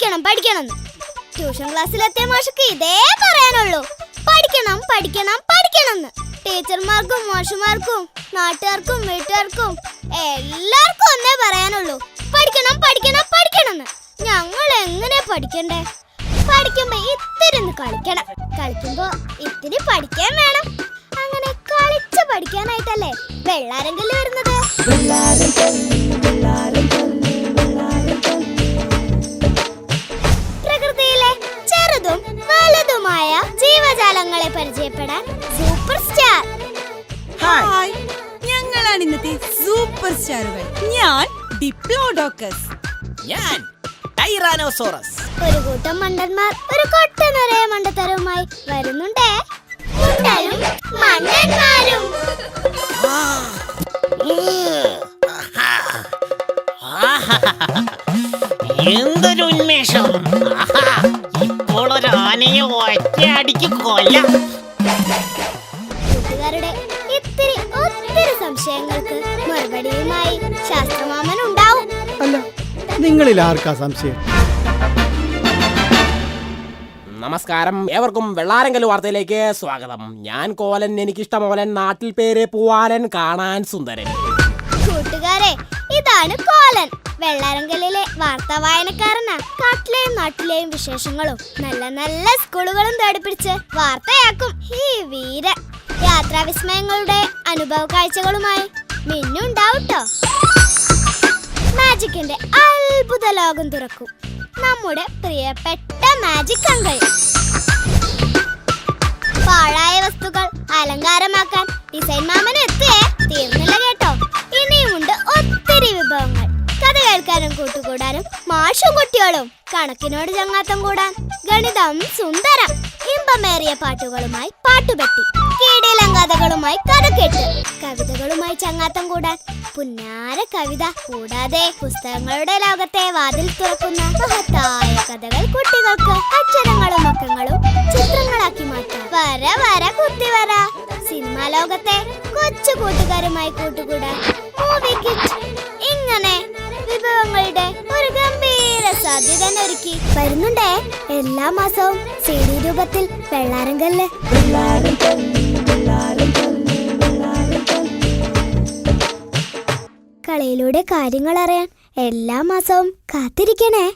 പഠിക്കണം പഠിക്കണം. ട്യൂഷൻ ക്ലാസ്സിലെത്തിയ മാഷക്ക് ഇതേ പറയാനുള്ളൂ, പഠിക്കണം പഠിക്കണം പഠിക്കണം. ടീച്ചർമാർക്കും മാഷുമാർക്കും നാട്ടുകാർക്കും വീട്ടുകാർക്കും എല്ലാവർക്കും ഒന്നേ പറയാനുള്ളൂ, പഠിക്കണം പഠിക്കണം പഠിക്കണം. ഞങ്ങൾ എങ്ങനെ പഠിക്കണ്ടേ? പഠിക്കുമ്പോ ഇത്തിരി കളിക്കണം, കളിക്കുമ്പോ ഇത്തിരി പഠിക്കാൻ വേണം. അങ്ങനെ കളിച്ച് പഠിക്കാനായിട്ടല്ലേ വെള്ളാരങ്കല്ല് വരുന്നത്. പ്രകൃതിയിലെ ചെറുതും വലുതുമായ ജീവജാലങ്ങളെ പരിചയപ്പെടാൻ സൂപ്പർ സ്റ്റാർ. ഹായ്, ഞങ്ങളാണ് ഇന്നത്തെ സൂപ്പർ സ്റ്റാറുകൾ. ഞാൻ ഡിപ്ലോഡോക്കസ്. ഞാൻ ടൈറാനോസോറസ്. ഒരു കൂട്ടം മണ്ടന്മാർ ഒരു കൊട്ട നിറയെ മണ്ടത്തരവുമായി വരുന്നുണ്ടേ. മുണ്ടനും മണ്ടന്മാരും. എന്തൊരു ഉന്മേഷം! ഇപ്പോൾ ഒരു ആനയെ ഒറ്റയടിക്ക് കൊല്ലാം. കൂട്ടുകാരുടെ ഒത്തിരി സംശയങ്ങൾക്ക് മറുപടിയുമായി ശാസ്ത്രമാമൻ ഉണ്ടാവും. അല്ല, നിങ്ങളിൽ ആർക്കാ സംശയം? നമസ്കാരം, ഏവർക്കും വെള്ളാരങ്കല് വാർത്തയിലേക്ക് സ്വാഗതം. ഞാൻ കോലൻ, എനിക്കിഷ്ടമോലൻ, നാട്ടിൽ പേര് പൂവാലൻ, കാണാൻ സുന്ദരൻ. കൂട്ടുകാരെ, ഇതാണ് കോലൻ. വെള്ളാരങ്കലിലെ വാർത്താ വായനക്കാരനാ. കാട്ടിലെയും നാട്ടിലെയും വിശേഷങ്ങളും നല്ല നല്ല സ്കൂളുകളും തേടിപ്പിടിച്ച് വാർത്തയാക്കും ഈ വീരൻ. യാത്രാവിസ്മയങ്ങളുടെ അനുഭവ കാഴ്ചകളുമായി മിന്നുണ്ടാവട്ടോ. മാജിക്കിന്റെ അത്ഭുത ലോകം തുറക്കും നമ്മുടെ പ്രിയപ്പെട്ട മാജിക് അങ്കിൾ. പാഴായ വസ്തുക്കൾ അലങ്കാരമാക്കാൻ ഡിസൈൻ മാമനും എത്തിയേ തീർന്നില്ല കേട്ടോ. ഇനിയുമുണ്ട് ഒത്തിരി വിഭവങ്ങൾ. കഥ കേൾക്കാനും കൂട്ടുകൂടാനും മാഷും കുട്ടികളും കണക്കിനോട് ചങ്ങാത്തം കൂടാൻ ഗണിതം സുന്ദരം. ഇമ്പമേറിയ പാട്ടുകളുമായി പാട്ടുപെട്ടി, കീടിലം കഥകളുമായി കഥ കേട്ട്, കവിതകളുമായി ചങ്ങാത്തം കൂടാൻ പുന്നാര കവിത. കൂടാതെ പുസ്തകങ്ങളുടെ ലോകത്തെ വാതിൽ തുറക്കുന്ന മഹത്തായ കഥകൾ കുട്ടികൾക്ക് അക്ഷരങ്ങളും അക്കങ്ങളും ചിത്രങ്ങളാക്കി മാറ്റാം. വര വര കുത്തി വര. സിനിമാ ലോകത്തെ കൊച്ചു കൂട്ടുകാരുമായി കൂട്ടുകൂടാൻ മൂവി കിറ്റ്. ഇങ്ങനെ വിഭവങ്ങളുടെ ഒരു ഗംഭീര സാധ്യത ഒരുക്കി വരുന്നുണ്ടേ എല്ലാ മാസവും CD രൂപത്തിൽ വെള്ളാരങ്കല്ല്. കളിയിലൂടെ കാര്യങ്ങൾ അറിയാൻ എല്ലാ മാസവും കാത്തിരിക്കണേ.